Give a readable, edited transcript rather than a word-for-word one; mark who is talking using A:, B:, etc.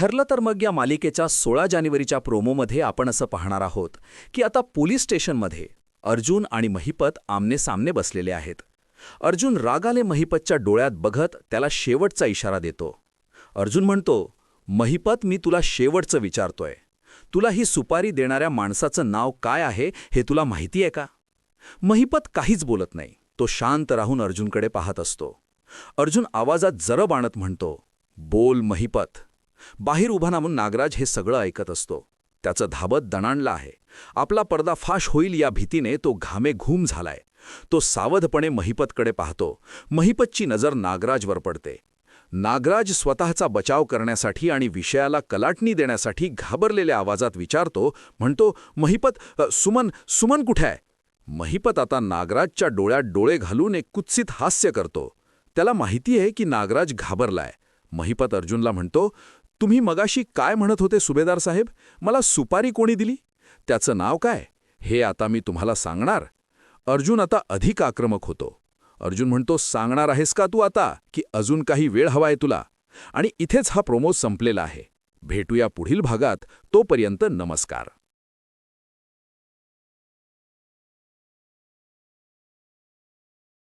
A: ठरलं तर मग या मालिकेच्या 16 जानेवारीच्या प्रोमोमध्ये आपण असं पाहणार आहोत की आता पोलीस स्टेशनमध्ये अर्जुन आणि महिपत आमनेसामने बसलेले आहेत. अर्जुन रागाने महिपतच्या डोळ्यात बघत त्याला शेवटचा इशारा देतो. अर्जुन म्हणतो, महिपत, मी तुला शेवटचं विचारतोय. तुला ही सुपारी देणाऱ्या माणसाचं नाव काय आहे हे तुला माहिती आहे का? महिपत काहीच बोलत नाही. तो शांत राहून अर्जुनकडे पाहत असतो. अर्जुन आवाजात जरब आणत म्हणतो, बोल महिपत. बाहेर उभा राहून नागराज हे सगळं ऐकत असतो. त्याचं धाबत दणाणलं आहे. आपला पर्दाफाश होईल या भीतीने तो घामेघूम झालाय. तो सावधपणे महिपतकडे पाहतो. महिपतची नजर नागराजवर पडते. नागराज स्वतःचा बचाव करण्यासाठी आणि विषयाला कलाटणी देण्यासाठी घाबरलेल्या आवाजात विचारतो, म्हणतो, महिपत, सुमन कुठे आहे? महिपत आता नागराजच्या डोळ्यात डोळे घालून एक कुत्सित हास्य करतो. त्याला माहिती आहे की नागराज घाबरलाय. महिपत अर्जुनला म्हणतो, तुम्ही मगाशी काय म्हणत होते सुभेदार साहेब? मला सुपारी कोणी दिली? त्याचं नाव काय हे आता मी तुम्हाला सांगणार. अर्जुन आता अधिक आक्रमक होतो. अर्जुन म्हणतो, सांगणार आहेस का तू आता, की अजून काही वेळ हवाय तुला? आणि इथेच हा प्रोमो संपलेला आहे. भेटूया पुढील भागात. तोपर्यंत नमस्कार.